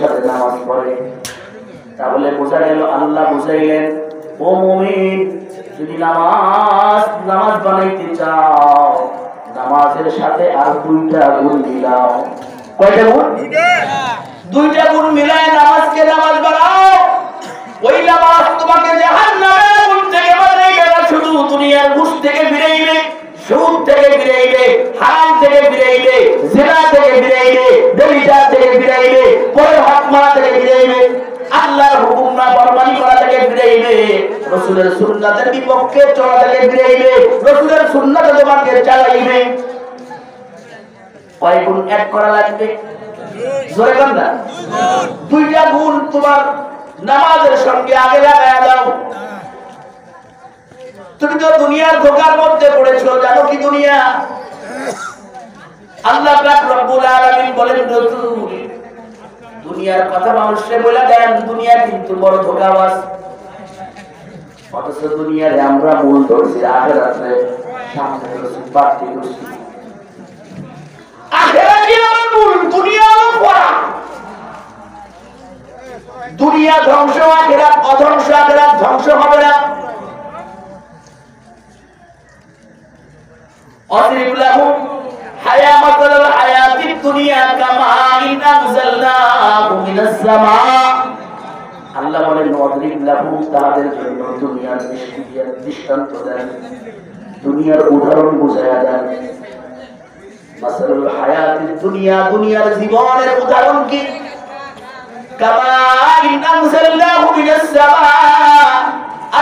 সাথে নামাজ পড়ে। তাহলে বোঝা গেল আল্লাহ বুঝাইলেন, ও মুমিন, যদি নামাজ বানাইতে চাও, নামাজের সাথে আর 2টা গুণ মিলাও। কয়টা গুণ? 2টা গুণ মিলায় নামাজকে নামাজ বানাও। ওই নামাজ তোমাকে জাহান্নামের আগুন থেকে বাঁচাইবে না, শুধু দুনিয়ার ঘুষ থেকে ফিরাইবে, সুদ থেকে ফিরাইবে, হারাম থেকে ফিরাইবে, জিনা থেকে ফিরাইবে, ব্যভিচার থেকে ফিরাইবে, পরের হক মারা থেকে ফিরাইবে, আল্লাহর হুকুম না ফরমানি করা থেকে ফিরাইবে, রাসূলের সুন্নাতের বিপক্ষে চলা থেকে ফিরাইবে, রাসূলের সুন্নাতে তোমাকে চালাইবে। কয় গুণ এক করা লাগবে? জোরে বল না। 2টা গুণ তোমার নামাজের সঙ্গে আগে লাগায়া দাও। তুমি তো দুনিয়ার ধোঁকার মধ্যে পড়েছো, জানো কি দুনিয়া? আল্লাহ পাক রব্বুল আলামিন বলেন, রাসূল দুনিয়ার কথা মানুষকে বলে দেন, দুনিয়া কিন্তু বড় ধোঁকাবাজ। অথচ দুনিয়ারে আমরা মূল ধরছি, আখিরাতে সামনে রাসূল বাড়তি করছি। আখিরাতে আমার মূল, দুনিয়া হলো পড়া। দুনিয়া ধ্বংস, আখিরাত অধ্বংস, আখিরাত ধ্বংস হবে না। অদ্রিব লাহুম হায়াতাল হায়াতিদ দুনিয়া কামা ইন আনজালনাহু মিনাস সামা। আল্লাহ বলেন, অদ্রিব লাহুম, তাদের জন্য দুনিয়ার দৃষ্টান্ত দেন, দুনিয়ার উদাহরণ বুঝায়া দেন। মাসালুল হায়াতিদ দুনিয়া, দুনিয়ার জীবনের উদাহরণ কি? কামা ইন আনজালনাহু মিনাস সামা।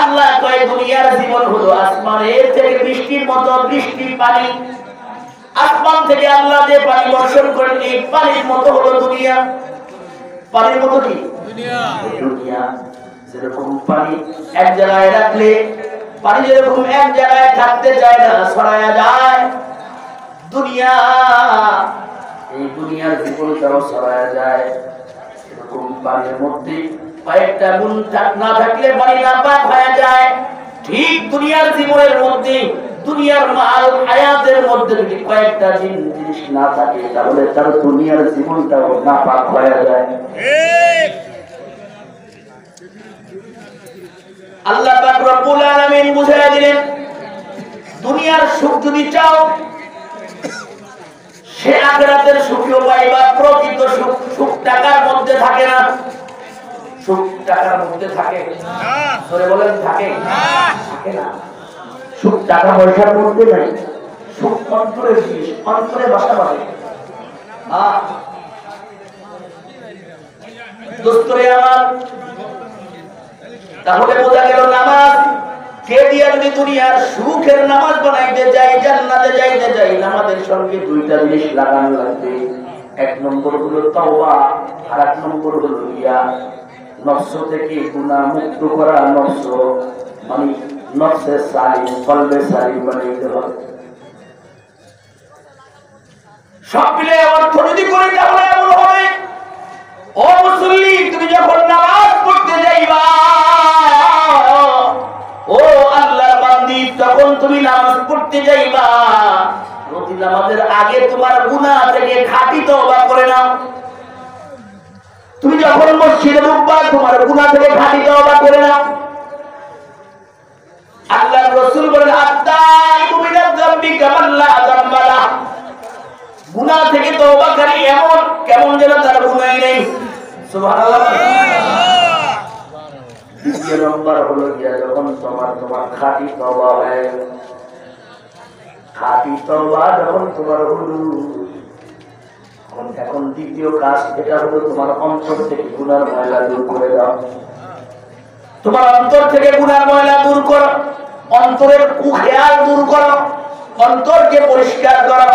আল্লাহ কয় দুনিয়ার জীবন হলো আসমানের থেকে বৃষ্টির মতো, বৃষ্টির পানি। আসমান থেকে আল্লাহ যে পানি বর্ষণ করেন, এই পানির মতো হলো দুনিয়া। পানির মতো কি? দুনিয়া যেরকম পানি এক জায়গায় রাখলে, পানি যেরকম এক জায়গায় থাকতে চায় না, ছড়ায়া যায়। দুনিয়া, এই দুনিয়ার জীবনটাও ছড়ায়া যায়। এরকম পানির মধ্যে কয়েকটা গুণ না থাকলে পানি নাপাক হয়ে যায়। ঠিক দুনিয়ার জীবনের মধ্যে, দুনিয়ার মাল হায়াতের মধ্যে যদি কয়েকটা জিনিস না থাকে, তাহলে তার দুনিয়ার জীবনটাও নাপাক হয়ে যায়। আল্লাহ পাক রব্বুল আলামিন বুঝাইয়া দিলেন, দুনিয়ার সুখ যদি চাও, সে আখিরাতের সুখও পাইবা। প্রকৃত সুখ, সুখ টাকার মধ্যে থাকে না। সুখ টাকার মধ্যে থাকে? ধরে বলেন, থাকে? থাকে না। সুখ টাকা পয়সার মধ্যে নাই, সুখ অন্তরের জিনিস, অন্তরে বাসা বাঁধে। দোস্তরে আমার, তাহলে বোঝা গেল নামাজ কে দিয়া যদি দুনিয়ার সুখের নামাজ বানাইতে যাই, জান্নাতে যাইতে যাই, নামাজের সঙ্গে 2টা জিনিস লাগানো লাগবে। 1 নম্বর হলো তাওবা, আর 1 নম্বর হলো রিয়া। নফস থেকে গুনাহ মুক্ত করা, নফস মানে নফসে সালিম, কলবে সালিম বানাইতে হবে। সব মিলে অর্থ যদি করে, তাহলে এমন হবে, ও মুসল্লি, তুমি যখন নামাজ পড়তে যাইবা, ও আল্লাহর বান্দি, তখন তুমি নামাজ পড়তে যাইবা, প্রতি নামাজের আগে তোমার গুনাহ থেকে খাঁটি তওবা করে নাও। তুমি যখন মসজিদে ঢুকবা, তোমার গুনাহ থেকে খাঁটি তওবা করে নাও। আল্লাহর রাসূল বলেন, আত-তাইবু মিনাজ যামবি কামান লা যামবা লাহ। গুনাহ থেকে তওবাকারী এমন কেমন যেন তার গুনাহই নেই। সুবহানাল্লাহ। দ্বিতীয় নম্বর হলো গিয়া, যখন তোমার খাঁটি তওবা হয়, খাঁটি তওবা যখন তোমার হলো, এখন দ্বিতীয় কাজ এটা হলো তোমার অন্তর থেকে গুনার ময়লা দূর করে দাও। তোমার অন্তর থেকে গুনার ময়লা দূর করো, অন্তরের কুখেয়াল দূর করো, অন্তরকে পরিষ্কার করো।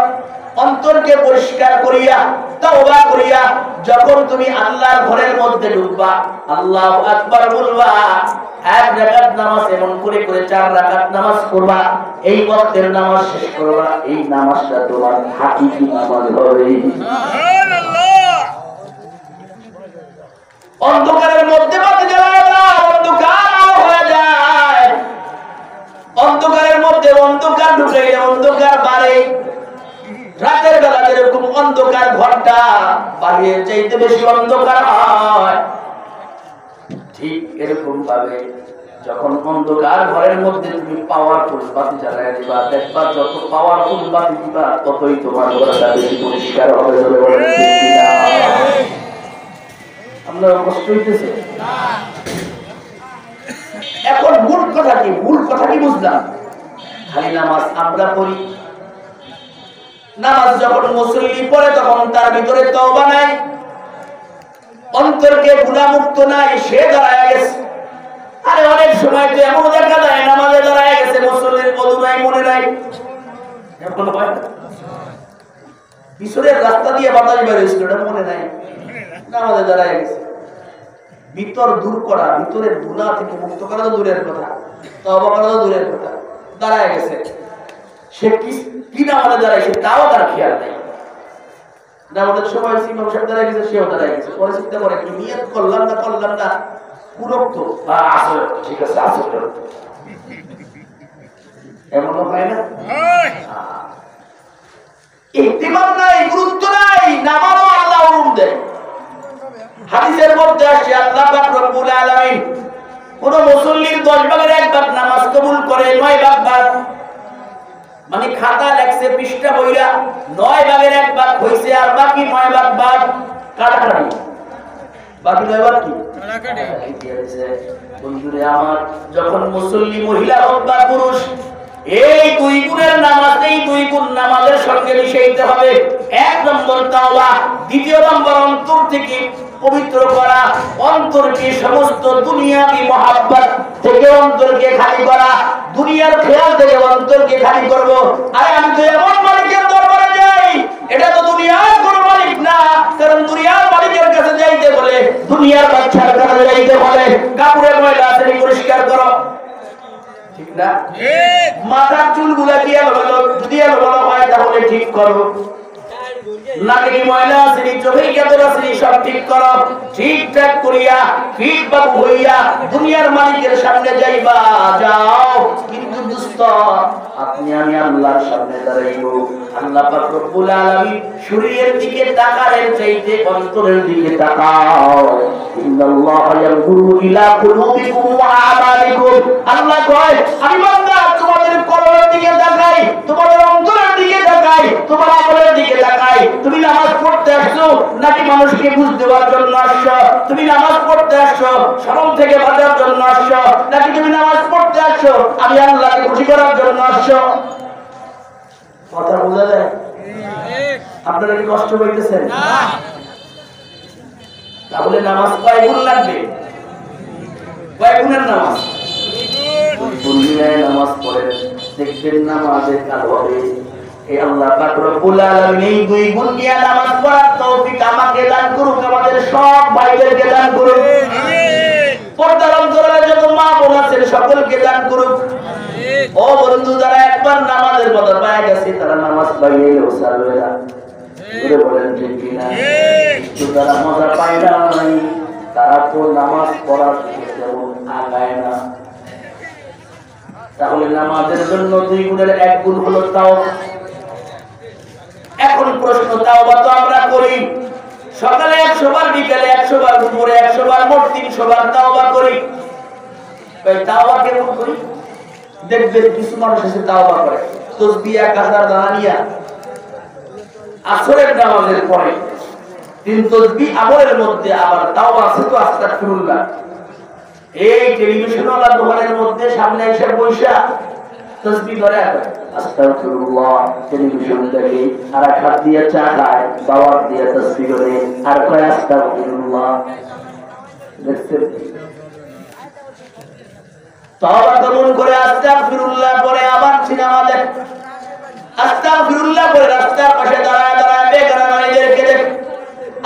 অন্তরকে পরিষ্কার করিয়া তওবা করিয়া যখন তুমি আল্লাহর ঘরের মধ্যে ঢুকবা, আল্লাহু আকবার বলবা, 1 রাকাত নামাজ এমন করে 4 রাকাত নামাজ পড়বা, এই ওয়াক্তের নামাজ শেষ করবা, এই নামাজটা তোমার হাকিকি নামাজ হবে। সুবহানাল্লাহ। অন্ধকারের মধ্যে বাতি জ্বালায় দাও, অন্ধকার হয়ে যায়। অন্ধকারের মধ্যে অন্ধকার ঢুকাইলে অন্ধকার বাড়ে। রাতের বেলা যেরকম অন্ধকার ঘরটা বাড়িয়ে চাইতে বেশি অন্ধকার হয়, হয়। ঠিক এরকম ভাবে যখন অন্ধকার ঘরের মধ্যে তুমি পাওয়ারফুল বাতি জ্বালায় দিবা, দেখবা যত পাওয়ারফুল বাতি দিবা ততই তোমার ঘরটা বেশি পরিষ্কার হবে। বলেন ঠিক কিনা? আমরা কষ্ট হইতেছে না। এখন মূল কথা কি? মূল কথা কি বুঝলাম? খালি নামাজ আমরা পড়ি, নামাজ যখন মুসল্লি পড়ে তখন তার ভিতরে তওবা নাই, অন্তরকে গুনাহমুক্ত নাই, সে দাঁড়ায় গেছে। আরে অনেক সময় তো এমন দেখা যায় নামাজে দাঁড়ায় গেছে, মুসল্লির ওযু নাই, মনে নাই। এমন হয় না? পিছনের রাস্তা দিয়ে বাতাস বের হয়েছিল, এটা মনে নাই, নামাজে দাঁড়ায় গেছে। ভিতর দূর করা, ভিতরের গুনাহ থেকে মুক্ত করা তো দূরের কথা, তওবা করা তো দূরের কথা, দাঁড়ায় গেছে। সে কি নামাজে দাঁড়াইছে তাও তার খেয়াল নেই। নামাজের সময় ইমাম সাহেব দাঁড়ায় গেছে, সেও দাঁড়ায় গেছে। পরে চিন্তা করে কি নিয়ত করলাম না পুরোক্ত বা আসর, ঠিক আছে আসর এমন হয় না? ইহতিমাম নাই, গুরুত্ব নাই, নামাজও আল্লাহ হুকুম দেয়। হাদিসের মধ্যে আসে আল্লাহ পাক রব্বুল আলামিন কোন মুসল্লির 10 ভাগের 1 ভাগ নামাজ কবুল করে, 9 ভাগ বাদ, মানে খাতা লেখছে পৃষ্ঠা বইরা 9 ভাগের 1 ভাগ হইছে, আর বাকি 9 ভাগ বাদ কাটাকাটি। বাকি 9 ভাগ কি কাটাকাটি হইছে। বন্ধুরে আমার, যখন মুসল্লি মহিলা হোক বা পুরুষ, এই 2 গুণের নামাজ, এই 2 গুণ নামাজের সঙ্গে মিশাইতে হবে। 1 নম্বর তাওবা, 2 নম্বর অন্তর থেকে পবিত্র করা, অন্তরকে সমস্ত দুনিয়াবি মহাব্বত থেকে অন্তরকে খালি করা, দুনিয়ার খেয়াল থেকে অন্তরকে খালি করব। আরে আমি তো এমন মালিকের দরবারে যাই, এটা তো দুনিয়ার কোনো মালিক না, কারণ দুনিয়ার মালিকের কাছে যাইতে বলে, দুনিয়ার বাচ্চার কাছে যাইতে বলে কাপড়ের ময়লা আছে পরিষ্কার করো, ঠিক না? মাথার চুলগুলা কি এলোমেলো, যদি এলোমেলো হয় তাহলে ঠিক করো, নাকি ময়লা আছে, চোখে কেতর আছে, সব ঠিক করো। ঠিকঠাক করিয়া ফিট বাবু হইয়া দুনিয়ার মালিকের সামনে যাইবা, যাও। কিন্তু দোস্ত, আপনি আমি আল্লাহর সামনে দাঁড়াইব। আল্লাহ পাক রব্বুল আলামিন শরীরের দিকে তাকারের চাইতে অন্তরের দিকে তাকাও। ইন্নাল্লাহা ইয়ানজুরু ইলা কুলুবিকুম ওয়া আমালিকুম। আল্লাহ কয়, আমি বান্দা তোমাদের কলবের দিকে তাকাই, তোমাদের অন্তরের দিকে তাকাই, তোমার আমলের দিকে তাকাই। তুমি নামাজ পড়তে আসছো নাকি মানুষকে বুঝ দেওয়ার জন্য আসছো? তুমি নামাজ পড়তে আসছো শরম থেকে বাঁচার জন্য আসছো, নাকি তুমি নামাজ পড়তে আসছো আমি আল্লাহকে খুশি করার জন্য আসছো? কথা বোঝা যায়? আপনারা কি কষ্ট পাইতেছেন? তাহলে নামাজ কয় গুণ লাগবে? কয় গুণের নামাজ? দুনিয়ায় নামাজ পড়ে দেখবেন নামাজের কাজ হবে। এই আল্লাহ পাক রব্বুল আলামিন এই 2 গুণ নিয়ে নামাজ পড়ার তৌফিক আমাকে দান করুক, আমাদের সব ভাইদেরকে দান করুক, আমিন। পর্দার অন্তরালে যত মা বোন আছেন সকলকে দান করুক। ও বন্ধু, যারা একবার নামাজের কথা পায় গেছে তারা নামাজ পাইলেও ছাড়বে না। বলেন ঠিক কিনা? যারা মজা পায় না তারা তো নামাজ পড়ার তেমন আগায় না। তাহলে নামাজের জন্য 2 গুণের 1 গুণ হলো তাওবা। এখন প্রশ্ন, তাওবা তো আমরা করি, সকালে 100 বার, বিকালে 100 বার, দুপুরে 100 বার, মোট 300 বার তাওবা করি। এই তাওবা কেমন করি? দেখবেন কিছু মানুষ এসে তাওবা করে তাসবিহ 1000 দানা নিয়া আসরের নামাজের পরে 3 তাসবিহ আমলের মধ্যে, আবার তাওবা আছে তো আস্তাগফিরুল্লাহ। এই টেলিভিশনওয়ালা দোকানের মধ্যে সামনে এসে বসা তাসবিহ ধরে আস্তাগফিরুল্লাহ, টেলিভিশন দেখে, আর হাত দিয়ে চা খায়, বাবার দিয়ে তাসবিহ করে, আর কয় আস্তাগফিরুল্লাহ। দেখছেন? তাওবা কেমন করে? আস্তাগফিরুল্লাহ পরে আবার সিনেমা দেখ, আস্তাগফিরুল্লাহ পরে রাস্তার পাশে দাঁড়ায় দাঁড়ায় বেগানা নারীদেরকে দেখ,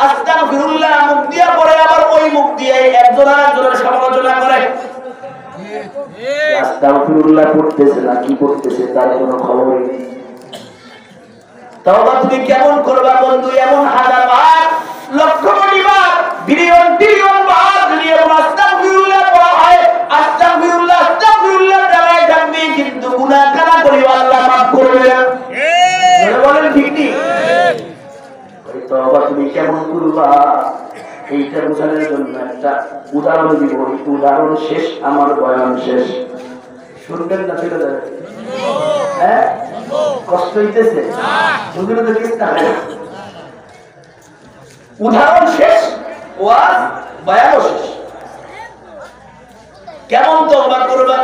আস্তাগফিরুল্লাহ মুখ দিয়া পরে আবার ওই মুখ দিয়ে একজন আরেকজনের সমালোচনা করে। আস্তাগফিরুল্লাহ পড়তেছে না কি করতেছে তার কোনো খবর নেই। তাওবা তুমি কেমন করবা বন্ধু? এমন হাজার বার, লক্ষ কোটি বার, বিলিয়ন ট্রিলিয়ন বার যদি আস্তাগফিরুল্লাহ পড়া হয়, আস্তাগফিরুল্লাহ আস্তাগফিরুল্লাহ দাঁড়ায় থাকবে, কিন্তু গুনাহ কানা করিও আল্লাহ মাফ করবে না। বলেন ঠিক ঠিক? ওই তাওবা তুমি কেমন করবা এইটা বোঝার বয়ানের জন্য একটা উদাহরণ দিব। উদাহরণ শেষ, আমার বয়ান শেষ। শুনবেন না চলে যাবে? হ্যাঁ, কষ্ট হইতেছে? উদাহরণ শেষ, ওয়াজ বয়ানও শেষ। কেমন তওবা করবা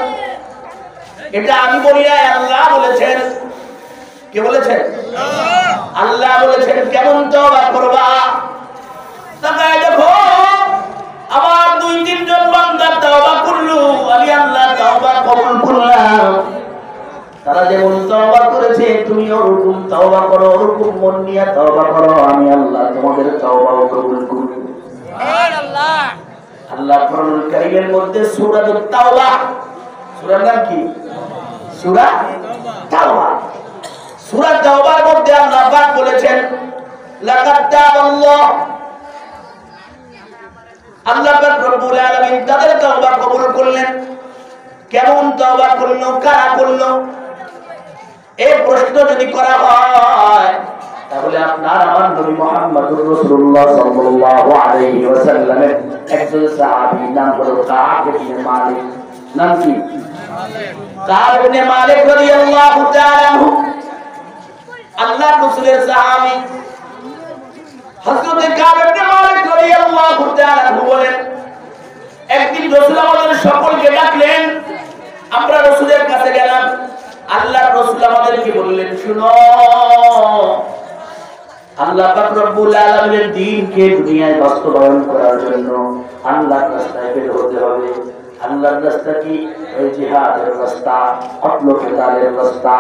এটা আমি বলি না, আল্লাহ বলেছেন। কে বলেছেন? আল্লাহ বলেছেন কেমন তওবা করবা। তাকায় দেখো, আমার 2-3 জন বান্দা তওবা করলো, আমি আল্লাহ তওবা কবুল করলাম। তারা যেমন তওবা করেছে তুমি ওরকম তওবা করো, ওরকম মন নিয়ে তওবা করো, আমি আল্লাহ তোমাদের তওবাও কবুল করব। সুবহানাল্লাহ। আল্লাহ কোরআনুল কারীমের মধ্যে সূরাতুত তাওবা, সূরার নাম কি? সূরা তাওবা। সূরা তাওবার মধ্যে আল্লাহ পাক বলেছেন লাকাদ তাবাল্লাহ, আল্লাহ পাক রব্বুল আলামিন তাদের তওবা কবুল করলেন। কেমন তওবা করলো, কারা করলো? এই প্রশ্ন যদি করা হয় তাহলে আপনার আমার নবী মুহাম্মদুর রাসূলুল্লাহ সাল্লাল্লাহু আলাইহি ওয়াসাল্লামের একজন সাহাবী নাম হলো কাব ইবনে মালিক। নাম কি? কাব ইবনে মালিক রাদিয়াল্লাহু তাআলা আনহু, আল্লাহর রাসূলের সাহাবী। হযরত কাব ইবনে মালিক রাদিয়াল্লাহু তাআলা আনহু বলেন, একদিন রাসূল আমাদের সকলকে ডাকলেন, আমরা রাসূলের কাছে গেলাম। আল্লাহর রাসূল আমাদেরকে বললেন, শুনো, আল্লাহ পাক রব্বুল আলামিনের দ্বীনকে দুনিয়ায় বাস্তবায়ন করার জন্য আল্লাহর রাস্তায় বের হতে হবে। আল্লাহর রাস্তা কি? এই জিহাদের রাস্তা, কতল কিতালের রাস্তা।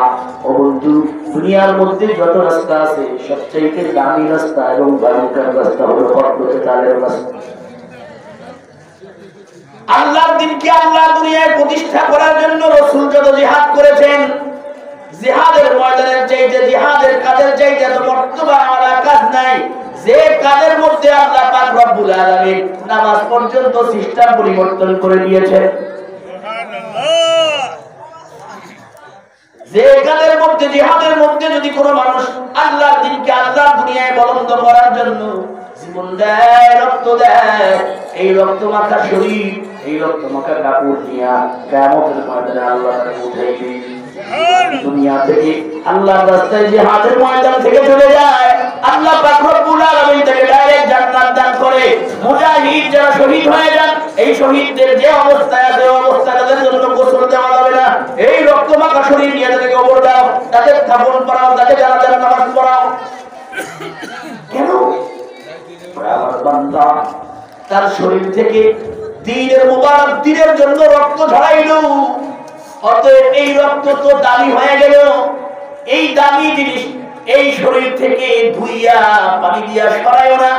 ও বন্ধু, দুনিয়ার মধ্যে যত রাস্তা আছে সবচেয়ে দামি রাস্তা এবং ভয়ঙ্কর রাস্তা হলো কতল কিতালের রাস্তা। আল্লাহর দ্বীনকে আল্লাহ দুনিয়ায় প্রতিষ্ঠা করার জন্য রাসূল যত জিহাদ করেছেন, জিহাদের ময়দানের চাইতে, জিহাদের কাজের চাইতে তো মর্তবা ওয়ালা কাজ নাই। যে কাজের মধ্যে আল্লাহ পাক রব্বুল আলামিন নামাজ পর্যন্ত সিস্টেম পরিবর্তন করে দিয়েছেন। সুবহানাল্লাহ। যে কাজের মধ্যে, জিহাদের মধ্যে যদি কোনো মানুষ আল্লাহর দ্বীনকে আল্লাহ দুনিয়ায় বলন্দ করার জন্য জীবন দেয়, রক্ত দেয়, এই রক্ত মাখা শরীর, এই রক্ত মাখা কাপড় নিয়ে কিয়ামতের ময়দানে আল্লাহ তাকে উঠাইবে। দুনিয়া থেকে আল্লাহর রাস্তায় জিহাদের ময়দান থেকে চলে যায়, আল্লাহ পাক রব্বুল আলামিন তাকে ডাইরেক্ট জান্নাত দান করে। মুজাহিদ যারা শহীদ হয়ে যান, এই শহীদদের যে অবস্থায় আছে ওই অবস্থায় তাদের জন্য গোসল দেওয়া যাবে না। এই রক্তমাখা শরীর নিয়ে তাদেরকে কবর দাও, তাদের কাফন পরাও, তাদের জানাজার নামাজ পড়াও। কেন? আমার বান্দা তার শরীর থেকে দ্বীনের মুবারক দ্বীনের জন্য রক্ত ঝরাইলো। অতএব এই রক্ত তো দামি হয়ে গেল। এই দামি জিনিস এই শরীর থেকে ধুইয়া পানি দিয়া সরাইও না।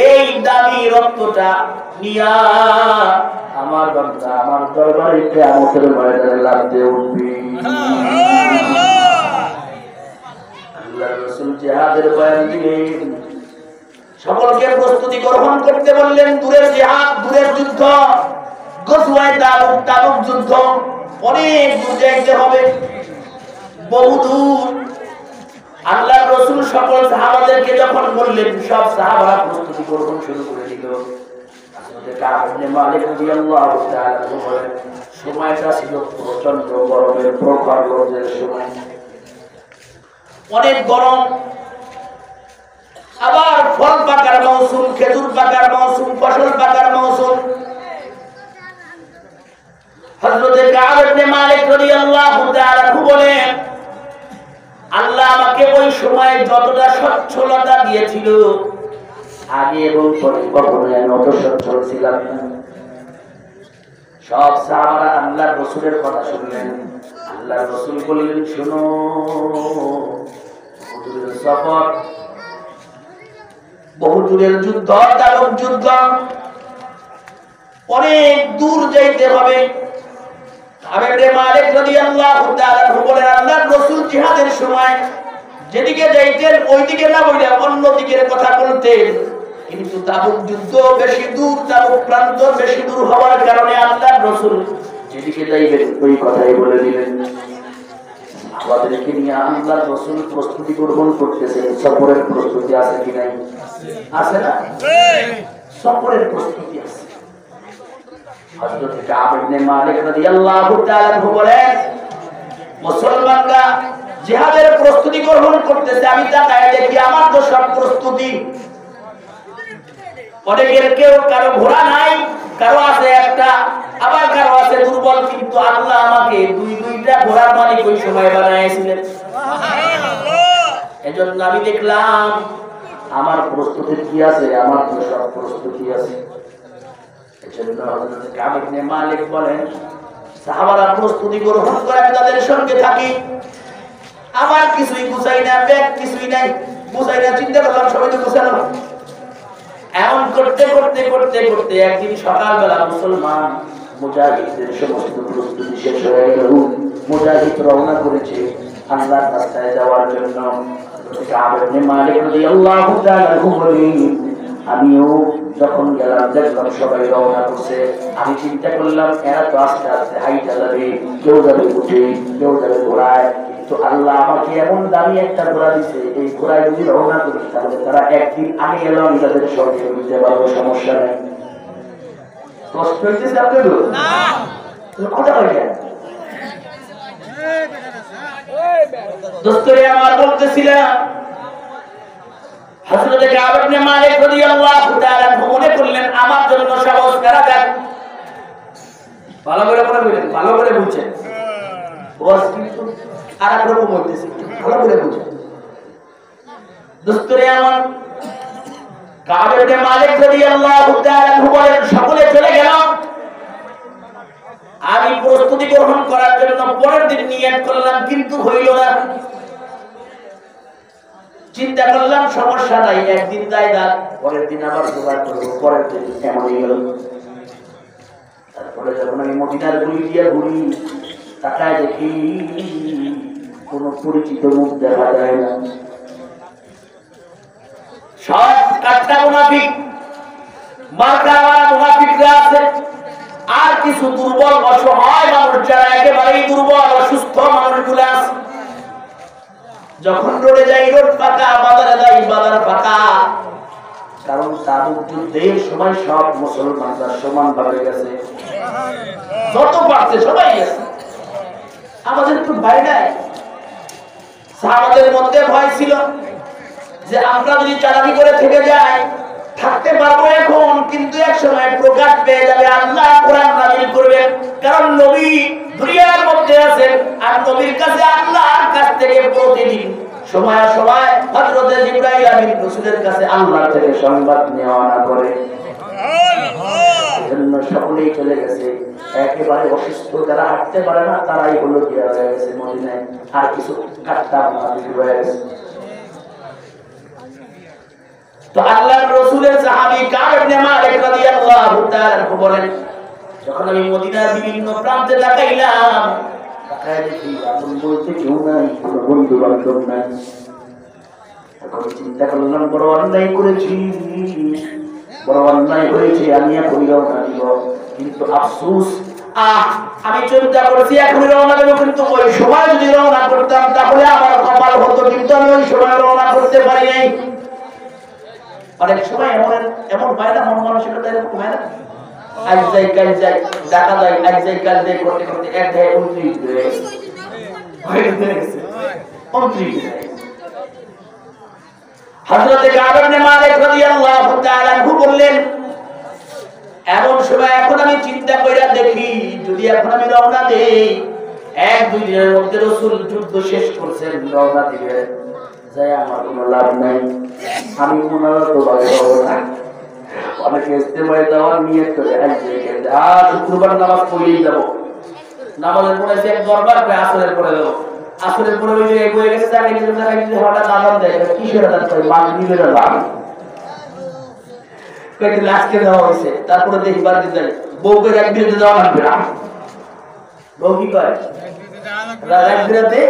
এই দামি রক্তটা নিয়া আমার বান্দা আমার দরবারে কিয়ামতের ময়দানে লাফতে উঠবে। আল্লাহর রাসূল জিহাদের বয়ান দিলেন, সকলকে প্রস্তুতি গ্রহণ করতে বললেন। দূরের জিহাদ, দূরের যুদ্ধ, গজওয়ায়ে তাবুক, তাবুক যুদ্ধ, অনেক দূর যাইতে হবে, বহু দূর। আল্লাহর রাসূল সকল সাহাবাদেরকে যখন বললেন, সব সাহাবারা প্রস্তুতি গ্রহণ শুরু করে দিল। কাব ইবনে মালিক রাদিয়াল্লাহু তাআলা বলেন, সময়টা ছিল প্রচন্ড গরমের, প্রখর রোদের সময়, অনেক গরম। আবার ফল পাকার মৌসুম, খেজুর পাকার মৌসুম, ফসল পাকার মৌসুম। হযরত কাব ইবনে মালিক রাদিয়াল্লাহু তাআলা বলেন, আল্লাহ আমাকে ওই সময় যতটা সচ্ছলতা দিয়েছিল, আগে এবং পরে কখনো আমি অত সচ্ছল ছিলাম না। সব সাহাবারা আল্লাহর রাসূলের কথা শুনলেন। আল্লাহর রাসূল বললেন, শুনো, বহুদূরের সফর, বহুদূরের যুদ্ধ, তাবুক যুদ্ধ, অনেক দূর যাইতে হবে। কাব ইবনে মালিক রাদিয়াল্লাহু তাআলা বলেন, আল্লাহর রাসূল জিহাদের সময় যেদিকে যাইতেন ওইদিকে না বইলা অন্য দিকের কথা বলতেন। কিন্তু তাবুক যুদ্ধ বেশি দূর, তাবুক প্রান্ত বেশি দূর হওয়ার কারণে আল্লাহর রাসূল যেদিকে যাইবেন ওই কথাই বলে দিলেন। আমাদেরকে নিয়ে আল্লাহর রাসূল প্রস্তুতি গ্রহণ করতেছেন। সফরের প্রস্তুতি আছে কি নাই? আছে না? সফরের প্রস্তুতি আছে। হযরত কাব ইবনে মালিক রাদিয়াল্লাহু তাআলা বলেন, মুসলমানরা জিহাদের প্রস্তুতি গ্রহণ করতেছে, আমি তাকায় দেখি আমার তো সব প্রস্তুতি। অনেকের কেউ কারো ঘোড়া নাই, কারো আছে একটা, আবার কারো আছে দুর্বল, কিন্তু আল্লাহ আমাকে দুইটা ঘোড়ার মালিক ওই সময় বানাইছিলেন। এজন্য আমি দেখলাম আমার প্রস্তুতি কি আছে, আমার তো সব প্রস্তুতি আছে। এজন্য হযরত কাব ইবনে মালিক বলেন, সাহাবারা প্রস্তুতি গ্রহণ করে আমি তাদের সঙ্গে থাকি, আমার কিছুই গুছাই না, ব্যাগ কিছুই নাই, গুছাই না, চিন্তা করলাম সবাই তো গুছানো। এমন করতে করতে করতে করতে একদিন সকালবেলা মুসলমান মুজাহিদদের সমস্ত প্রস্তুতি শেষ হয়ে গেল। মুজাহিদ রওনা করেছে আল্লাহর রাস্তায় যাওয়ার জন্য। কাব ইবনে মালিক রাদিয়াল্লাহু তাআলা বলেন, আমিও যখন গেলাম দেখলাম সবাই রওনা করছে, আমি চিন্তা করলাম এরা তো আস্তে আস্তে হাইটা যাবে, কেউ যাবে উঠে, কেউ যাবে ঘোড়ায়, কিন্তু আল্লাহ আমাকে এমন দামি একটা ঘোড়া দিছে, এই ঘোড়ায় যদি রওনা করি তাহলে তারা একদিন আগে গেলাম আমি তাদের সঙ্গে বুঝতে পারবো, সমস্যা নেই। কষ্ট হইতেছে আপনাদের না? কথা বলছেন দোস্তরে আমার বলতেছিলাম, হযরত কাব ইবনে মালিক রাদিয়াল্লাহু তাআলা মনে করলেন আমার জন্য সহজ করা যাক। ভালো করে বলেন, ভালো করে বুঝছেন, ওয়াজ কিন্তু আরেক রকম হইতেছে, ভালো করে বুঝছেন দোস্তরে আমার। কাব ইবনে মালিক রাদিয়াল্লাহু তাআলা বলেন, সকলে চলে গেল, আমি প্রস্তুতি গ্রহণ করার জন্য পরের দিন নিয়ত করলাম, কিন্তু হইল না। চিন্তা করলাম সমস্যা নাই, একদিন যাই না, পরের দিন আবার জোগাড় করবো, পরের দিন এমনই গেল। তারপরে যখন আমি মদিনার গলি দিয়ে ঘুরি, তাকায় দেখি কোন পরিচিত মুখ দেখা যায় না, সব কাটটা মুনাফিক, মার্কাওয়ালা মুনাফিকরা আছে, আর কিছু দুর্বল অসহায় মানুষ যারা একেবারেই দুর্বল অসুস্থ মানুষগুলো আছে। যখন রোডে যাই রোড ফাঁকা, বাজারে যাই বাজার ফাঁকা, কারণ তাবুক যুদ্ধের সময় সব মুসলমানরা সমান ভাবে গেছে, যত পারছে সবাই গেছে, আমাদের তো ভয় নাই। সাহাবাদের মধ্যে ভয় ছিল যে আমরা যদি চালাকি করে থেকে যাই থাকতে পারবো এখন, কিন্তু এক সময় প্রকাশ পেয়ে যাবে, আল্লাহ কোরআন নাযিল করবেন, কারণ নবী দুনিয়ার মধ্যে আছেন, আর নবীর কাছে আল্লাহর কাছ থেকে প্রতিদিন সময় সময় হযরত জিবরাইল আমিন রাসূলের কাছে আল্লাহ থেকে সংবাদ নেওয়া না করে। এজন্য সকলেই চলে গেছে, একেবারে অসুস্থ যারা হাঁটতে পারে না তারাই হলো গিয়া হয়ে গেছে মদিনায়, আর কিছু কাটটা মুনাফিক হয়ে গেছে। তো আল্লাহর রাসূলের সাহাবী কাব ইবনে মালিক রাদিয়াল্লাহু তাআলা বলেন, যখন আমি মদিনার বিভিন্ন প্রান্তে তাকাইলাম, তাকায় দেখি আপন বলতে কেউ নাই, কোনো বন্ধু বান্ধব নাই। এখন চিন্তা করলাম বড় অন্যায় করেছি, বড় অন্যায় হয়েছে, আমি এখন রওনা দিব, কিন্তু আফসোস আমি চিন্তা করছি এখন রওনা দেব, কিন্তু ওই সময় যদি রওনা করতাম তাহলে আমার কপাল হতো, কিন্তু আমি ওই সময় রওনা করতে পারি নাই। অনেক সময় এমন এমন হয় না, মন মানসিকতা এরকম হয় না, আজ যাই কাল যাই, টাকা যাই, আজ যাই কাল যাই করতে করতে এক জায়গায় 29 হয়ে গেছে। হযরত কাব ইবনে মালিক রাদিয়াল্লাহু তাআলা বললেন, এমন সময় এখন আমি চিন্তা কইরা দেখি যদি এখন আমি রওনা দেই, 1-2 দিনের মধ্যে রাসূল যুদ্ধ শেষ করছেন, রওনা দিবে, যাই আমার কোনো লাভ নাই, আমি মনোরত ভাবে হবো না। অনেকে ইস্তেমায় যাওয়ার নিয়ত করে আর শুক্রবার নামাজ পড়েই যাবো, নামাজের পরে এক দরবার করে আসরের পরে যাবো, আসরের পরে ওই যে এগিয়ে গেছে তাকে নিজের জায়গায় যদি হঠাৎ আজান দেয়, কিসের আজান করে মাগরিবের আজান, কয়েকদিন আজকে দেওয়া হয়েছে, তারপরে দেখবার দিতে বউকে এক বিরতে দেওয়া লাগবে না, বউ কি করে রাত বিরাতে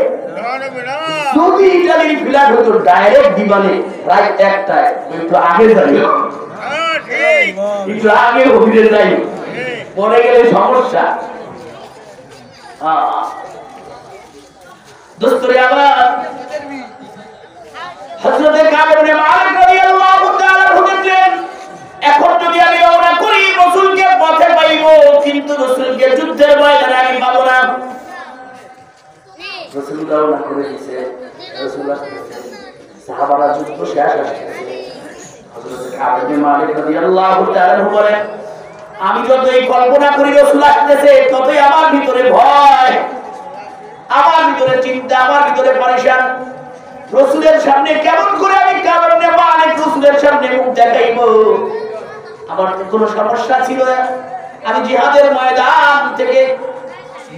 যদি ইটালির ফ্ল্যাট হতো ডাইরেক্ট দিবানে রাত 1টায়, একটু আগে দাঁড়িয়ে একটু আগে অফিসে যাই, পরে গেলে সমস্যা। দোস্তরে আবার হযরত কাব ইবনে মালিক রাদিয়াল্লাহু তাআলা বলেন, এখন যদি ময়দানে আমি পাবো না। রাসূলুল্লাহ না করে দিয়েছে, রাসূলুল্লাহ সাহাবারা যুদ্ধ শেষ আসছে। হযরত কাব ইবনে মালিক রাদিয়াল্লাহু তাআলা বলেন, আমি যতই কল্পনা করি রাসূল আসতেছে ততই আমার ভিতরে ভয়, আমার ভিতরে চিন্তা, আমার ভিতরে পরেশান। রাসূলের সামনে কেমন করে আমি কাব ইবনে মালিক রাসূলের সামনে মুখ দেখাইব? আমার কোনো সমস্যা ছিল না, আমি জিহাদের ময়দান থেকে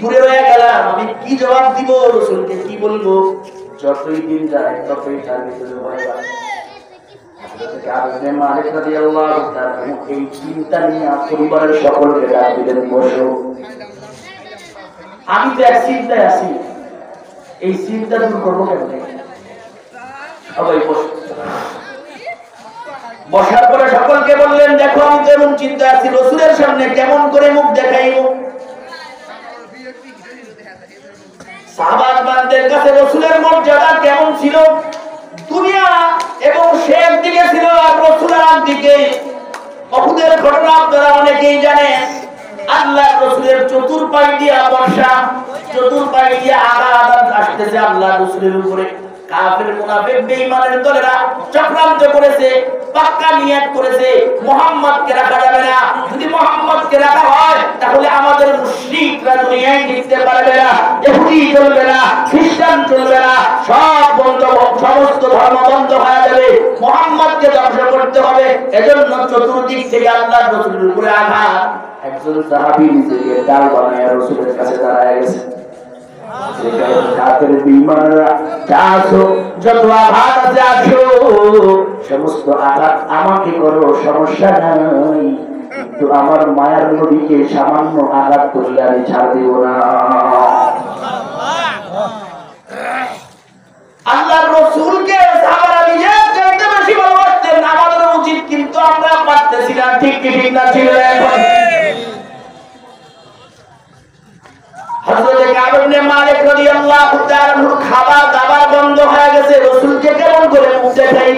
দূরে রয়ে গেলাম, আমি কি জবাব দিব রাসূলকে, কি বলবো? যতই দিন যায় ততই তার ভিতরে ভয় বাড়ে। এই চিন্তা নিয়ে পরিবারের সকলকে ডাক দিলেন, বসো, আমি তো এক চিন্তায় আছি, এই চিন্তা দূর করবো কেমনে? সবাই বসো। বসার পরে সকলকে বললেন, দেখো আমি তো এমন চিন্তা আছি, রাসূলের সামনে কেমন করে মুখ দেখাইব? সাহাবাদের কাছে রাসূলের মর্যাদা কেমন ছিল? দুনিয়া এবং সে একদিকে ছিল আর রাসূল একদিকে। উহুদের ঘটনা আপনারা অনেকেই জানেন। আল্লাহ রাসূলের চতুর্পাশ দিয়ে বর্ষা, চতুর্পাশ দিয়ে আঘাত আসতেছে আল্লাহ রাসূলের উপরে। কাফের মুনাফিক বেঈমানের দলেরা চক্রান্ত করেছে, পাক্কা নিয়ত করেছে মুহাম্মদকে রাখা যাবে না। যদি মুহাম্মদকে রাখা হয় তাহলে আমাদের মুশরিকরা দুনিয়ায় টিকতে পারবে না, ইহুদি চলবে না, খ্রিস্টান চলবে না, সব বন্ধ, সমস্ত ধর্ম বন্ধ হয়ে যাবে, মুহাম্মদকে ধ্বংস করতে হবে। এজন্য চতুর্দিক থেকে আল্লাহর রাসূলের উপরে আঘাত। একজন সাহাবী নিজেকে ডাল বানায় রাসূলের কাছে দাঁড়ায় গেছে। কাফের বেঈমানরা চাছো যত আঘাত আছে আসো, সমস্ত আঘাত আমাকে করো, সমস্যা নাই, কিন্তু আমার মায়ার নবীকে সামান্য আঘাত করলে আমি ছাড় দিব না। আল্লাহর রাসূলকে সাহাবারা নিজের চাইতে বেশি ভালোবাসতেন, আমাদের উচিত, কিন্তু আমরা পারতেছি না। ঠিক কি ঠিক না? ছিল এখন হযরত কাব ইবনে মালিক রাদিয়াল্লাহু তাআলা খাবার দাবার বন্ধ হয়ে গেছে, রাসূলকে কেমন করে মুখ দেখাই?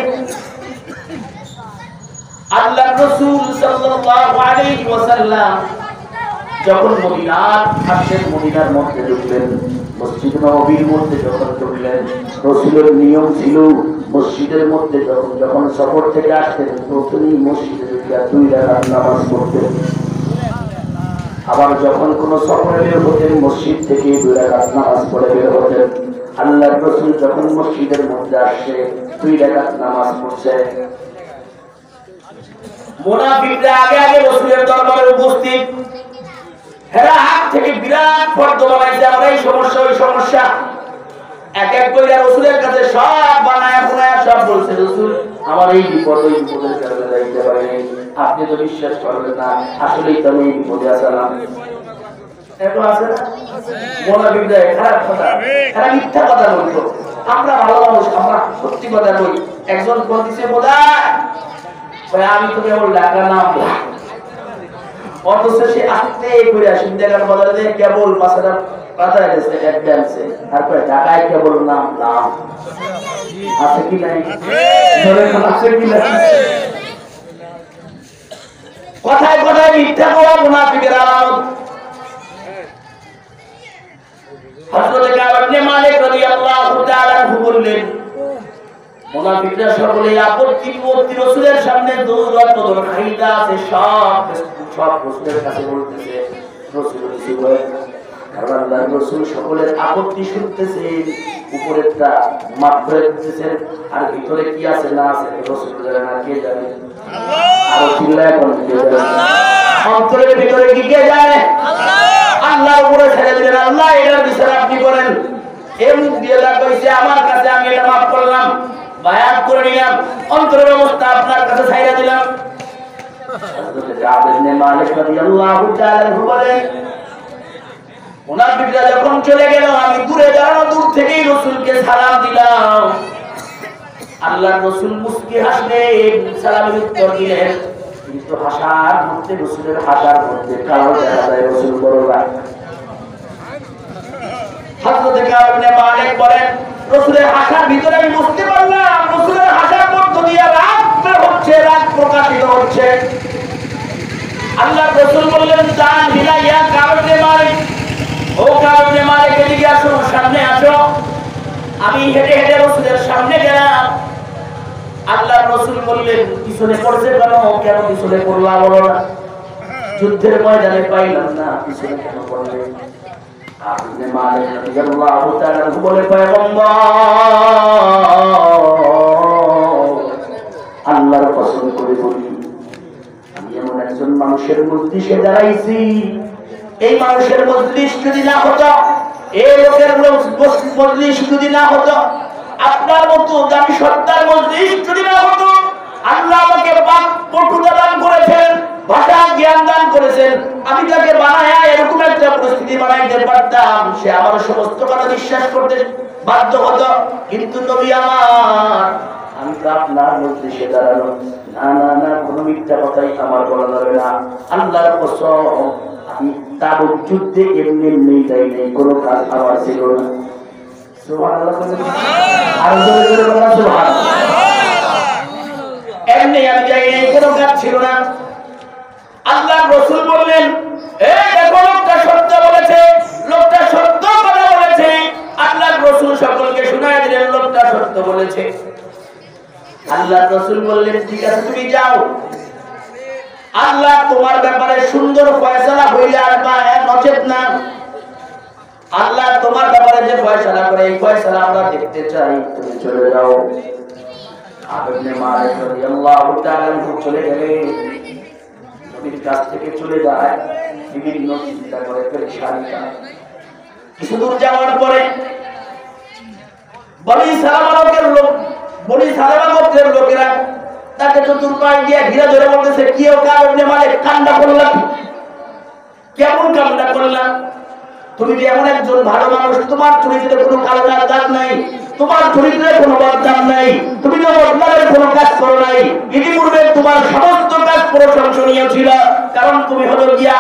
আল্লাহর রাসূল সাল্লাল্লাহু আলাইহি ওয়াসাল্লাম যখন মদিনার হাসের মদিনার মধ্যে ঢুকলেন, মসজিদ নববীর মধ্যে যখন ঢুকলেন, রাসূলের নিয়ম ছিল মসজিদের মধ্যে যখন সফর থেকে আসতেন প্রথমেই মসজিদে ঢুকে 2 রাকাত নামাজ পড়তেন। আবার যখন কোন সফরে বের হতেন মসজিদ থেকে 2 রাকাত নামাজ পড়ে বের হতেন। আল্লাহর রাসূল যখন মসজিদের মধ্যে আসে 2 রাকাত নামাজ পড়ছে। মুনাফিকরা আগে আগে রাসূলের দরবারে উপস্থিত, হেরা হাত থেকে বিরাট ফর্দ বানাইছে, আমরা এই সমস্যা ওই সমস্যা এক এক করে রাসূলের কাছে সব বানায়া বানায়া সব বলছে, রাসূল আমার এই বিপদ, ওই বিপদের কারণে যাইতে পারি, আপনি তো বিশ্বাস করবেন না, আসলেই তো আমি বিপদে আছিলাম। এত আছে না মুনাফিকরা খারাপ কথা, এরা মিথ্যা কথা বলতো। আমরা ভালো মানুষ, আমরা সত্যি কথা বলি। একজন বলতেছে বোধহয় আমি তো কেবল টাকা নাম, অথচ সে আসতে করে আসেন টাকার বদলে কেবল পাঁচটা পাতায় গেছে অ্যাডভান্সে, তারপরে টাকায় কেবল নাম নাম আছে কি নাই, আছে কি নাই? কথায় কথায় মিথ্যা বলা মুনাফিকের আলামত। হযরত কাব ইবনে মালিক রাদিয়াল্লাহু তাআলা বললেন, মুনাফিকরা সকলে আপত্তি রাসূলের সামনে দৌড়াত খাইদা আছে, সব রাসূলের কাছে বলতেছে, রাসূল কিছু বলে, কারণ আল্লাহর রাসূল সকলের আপত্তি শুনতেছেন, উপরেরটা মাফ করে দিতেছেন, আর ভিতরে কি আছে না আছে রাসূল জানে না, কে জানে? আল্লাহ। আর চিল্লায় কোন কে জানে? অন্তরের ভিতরে কি কে জানে? আল্লাহ। আল্লাহর উপরে ছেড়ে দিলেন, আল্লাহ এটার বিচার আপনি করেন। এই মুখ দিয়ে কইছে আমার কাছে, আমি এটা মাফ করলাম, বায়াত করে নিলাম, অন্তরের অবস্থা আপনার কাছে ছাইরা দিলাম। হযরত কাব ইবনে মালিক রাদিয়াল্লাহু তাআলা বলেন, মুনাফিকরা যখন চলে গেল আমি দূরে দাঁড়ানো দূর থেকেই রাসূলকে সালাম দিলাম। আল্লাহর রাসূল মুস্কি হাসলেন, সালামের উত্তর দিলেন, কিন্তু হাসার মধ্যে রাসূলের হাসার মধ্যে কালো দেখা যায়, রাসূল বড় রাগ। হযরত কাব ইবনে মালিক বলেন, রাসূলের হাসার ভিতরে আমি বুঝতে পারলাম রাসূলের হাসার মধ্য দিয়ে রাগ বের হচ্ছে, রাগ প্রকাশিত হচ্ছে। আল্লাহর রাসূল বললেন, জান হিলাইয়া কাব ইবনে মালিক, কাব ইবনে মালিক এদিকে আসো, সামনে আসো। আমি হেঁটে হেঁটে রাসূলের সামনে গেলাম। আল্লাহর রাসূল বললেন, পিছনে পড়ছে কেন? কেন পিছনে পড়লা বলো না? যুদ্ধের ময়দানে পাইলাম না, পিছনে কেন পড়লে? আপনি মালিক রাদিয়াল্লাহু তাআলা বলে, পয়গম্বর আল্লাহর কসম করে বলি, আমি এমন একজন মানুষের মজলিসে দাঁড়াইছি, এই মানুষের মজলিস যদি না হতো, এই লোকের মজলিস যদি না হতো, আপনার মতো দামি সত্তার মজলিস যদি না হতো, আল্লাহ আমাকে পটুতা দান করেছেন, ভাষা জ্ঞান দান করেছেন, আমি তাকে বানায়া এরকম একটা পরিস্থিতি বানাইতে পারতাম, সে আমার সমস্ত কথা বিশ্বাস করতে বাধ্য হতো। কিন্তু নবী আমার, আমি তো আপনার মজলিসে দাঁড়ানো, না না না, কোনো মিথ্যা কথাই আমার বলা যাবে না। আল্লাহর কসম, আমি তাবুক যুদ্ধে এমনি এমনি যাই নাই, কোনো কাজ আমার ছিল না। সুবহানাল্লাহ, আর জোরে জোরে বলা সুবহানাল্লাহ। এমনি আমি যাই নাই, কোনো কাজ ছিল না। আল্লাহর রাসূল বললেন, এই দেখো লোকটা সত্য বলেছে, লোকটা সত্য কথা বলেছে। আল্লাহর রাসূল সকলকে শোনায় দিলেন লোকটা সত্য বলেছে। আল্লাহর রাসূল বললেন, ঠিক আছে তুমি যাও, আল্লাহ তোমার ব্যাপারে সুন্দর ফয়সালা হইলে আর বা নচেত না, আল্লাহ তোমার ব্যাপারে যে ফয়সালা করে এই ফয়সালা আমরা দেখতে চাই, তুমি চলে যাও। ইবনে মালিক রাদিয়াল্লাহু তাআলা চলে গেলেন, নবীর কাছ থেকে চলে যায়, বিভিন্ন চিন্তা করে পেরেশানিটা। কিছু দূর যাওয়ার পরে বনি সালামা গোত্রের লোকেরা তাকে চতুর্পাশ দিয়ে ঘিরে ধরে বলতেছে, কি ও কাব ইবনে মালিক, কান্না করলাম, কেমন কান্না করলাম? তুমি যে এমন একজন ভালো মানুষ, তোমার চরিত্রে কোনো কালো দাগ নাই, তোমার চরিত্রে কোনো বদনাম নাই, তুমি তো বদনামের কোনো কাজ করো নাই, ইতিপূর্বে তোমার সমস্ত কাজ প্রশংসনীয় ছিল, কারণ তুমি হলো গিয়া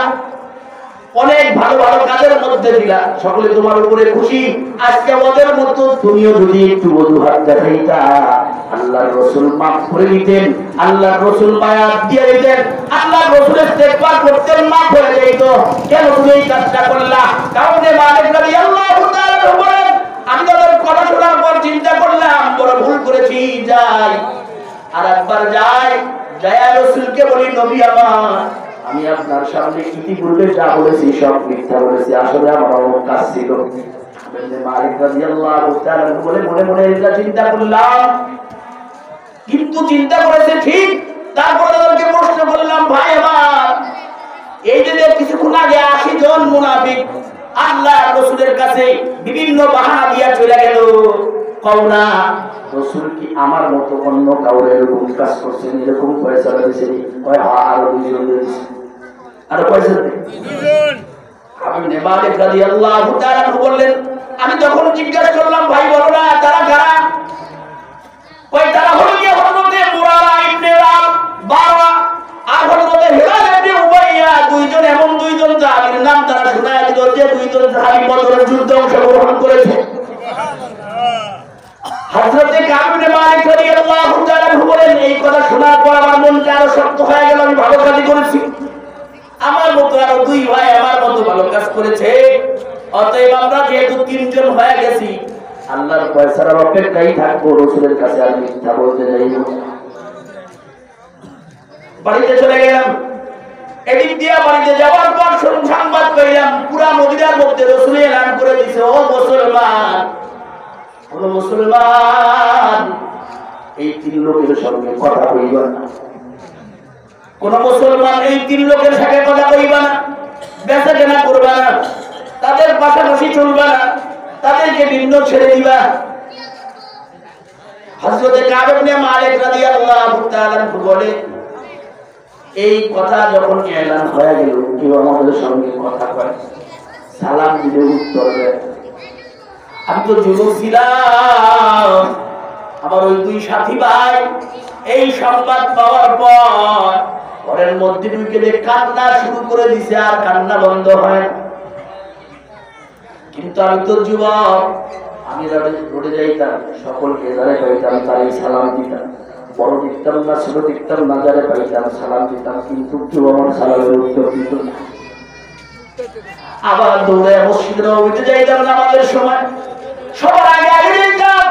অনেক ভালো ভালো কাজের মধ্যে দিলা, সকলে তোমার উপরে খুশি। আজকে ওদের মতো তুমিও যদি একটু অজুহাত দেখাইতা, আল্লাহর রাসূল মাফ করে দিতেন, আল্লাহর রাসূল মায়া দিয়ে দিতেন, আল্লাহর রাসূল ইস্তেগফার করতেন, মাফ হয়ে যেত। কেন তুমি এই কাজটা করলা? কারণ মালিক রাদিয়াল্লাহু তাআলা বলেন, আমি তাদের কথা শোনার পর চিন্তা করলাম বড় ভুল করেছি, যাই আর একবার যাই, যায়া রাসূলকে বলি, নবী আমার, আমি আপনার সামনে ইতিপূর্বে যা বলেছি সব মিথ্যা বলেছি, আসলে আমার অনেক কাজ ছিল। মালিক রাদিয়াল্লাহু তাআলা বলে মনে মনে এটা চিন্তা করলাম, কিন্তু চিন্তা করেছে ঠিক। তারপরে তাদেরকে প্রশ্ন করলাম, ভাই আমার, এই যে কিছুক্ষণ আগে 80 জন মুনাফিক আল্লাহর রাসূলের কাছে বিভিন্ন বাহানা দিয়া চলে গেল, কও না রাসূল কি আমার মতো অন্য কাউরে এরকম কাজ করছেন, এরকম পয়সা দিয়েছেন? কয় আরো 2 জন দিয়েছে, আরো পয়সা দুজন। ইবনে মালিক রাদিয়াল্লাহু তাআলা বললেন, আমি তখন জিজ্ঞাসা করলাম, ভাই বলো না তারা কারা? কয় তারা হলো গিয়ে হযরতে মুরারা ইবনে বারা আর হযরতে হিলাল ইবনে উমাইয়া, দুইজন এমন দুইজন সাহাবীর নাম তারা শোনায় দিল যে দুইজন সাহাবী বদরের যুদ্ধে অংশগ্রহণ করেছে। হযরতে কাব ইবনে মালিক রাদিয়াল্লাহু তাআলা বলেন, এই কথা শোনার পর আমার মনটা আরো শক্ত হয়ে গেল, আমি ভালো কাজ করেছি, আমার মতো আরো 2 ভাই আমার মতো ভালো কাজ করেছে, অতএব আমরা যেহেতু 3 জন হয়ে গেছি, আল্লাহর ফয়সালার অপেক্ষায় থাকবো, রাসূলের কাছে আর মিথ্যা বলতে যাইব না। বাড়িতে চলে গেলাম। এদিক দিয়ে বাড়িতে যাওয়ার পর সংবাদ পেলাম পুরা মদিনার মধ্যে রাসূল এলান করে দিয়েছে, ও মুসলমান, কোন মুসলমান এই 3 লোকের সঙ্গে কথা কইবা না, কোন মুসলমান এই 3 লোকের সাথে কথা কইবা না, বেচাকেনা করবা না, তাদের পাশাপাশি চলবা না, তাদেরকে ভিন্ন ছেড়ে দিবা। হযরতে কাব ইবনে মালিক রাদিয়াল্লাহু তাআলা বলে, এই কথা যখন এলান হয়ে গেল, কেউ আমাদের সঙ্গে কথা কয়, সালাম দিলে উত্তর দেয়। আমি তো যুবক ছিলাম, আমার ওই 2 সাথী ভাই এই সংবাদ পাওয়ার পর ঘরের মধ্যে ঢুকে কান্না শুরু করে দিছে, আর কান্না বন্ধ হয়। কিন্তু আমি তো যুবক, আমি রোডে যাইতাম, সকলকে যারা পাইতাম তারই সালাম দিতাম, বড় দিতাম না ছোট দিতাম না, যারা পাইতাম সালাম দিতাম, কিন্তু কেউ আমার সালামের উত্তর দিত না। আবার দৌড়ে মসজিদে নববীতে যাইতাম নামাজের সময়। সবার আগে আগে যাইতাম,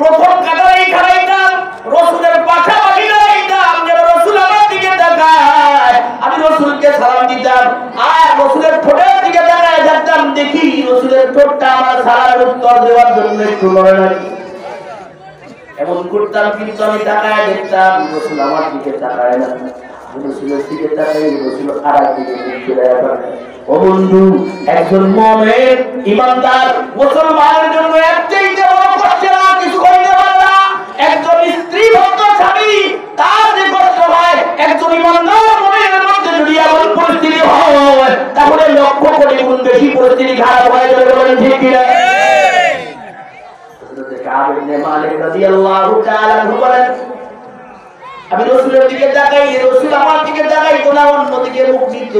প্রথম কাতারেই খাড়াইতাম, রাসূলের পাশাপাশি দাঁড়াইতাম যেন রাসূল আমার দিকে তাকায়। আমি রাসূলকে সালাম দিতাম আর রাসূলের ঠোঁটের দিকে তাকায় থাকতাম, দেখি রাসূলের ঠোঁটটা আমার সালামের উত্তর দেওয়ার জন্য একটু নড়ে নাকি। এমন করতাম, কিন্তু আমি তাকায় দেখতাম রাসূল আমার দিকে তাকায় না। রাসূলের দিকে তাকাই, রাসূল আরেক দিকে ফিরে যায়। ও বন্ধু, একজন মুমিন ঈমানদার মুসলমানের জন্য একটাইতে বড় কষ্টের আর কিছু হইতে পারে না। একজন স্ত্রী ভক্ত স্বামী তার যে কষ্ট হয়, একজন ঈমানদার মুমিনের মধ্যে যদি এমন পরিস্থিতি হয়, তাহলে লক্ষ কোটি গুণ বেশি পরিস্থিতি খারাপ হয়ে যাবে। বলেন ঠিক কিনা? হযরত কাব ইবনে মালিক রাদিয়াল্লাহু তাআলা বলেন, আমি রাসূলের দিকে তাকাই, রাসূল আমার দিকে তাকাইতো না, অন্যদিকে মুখ দিত।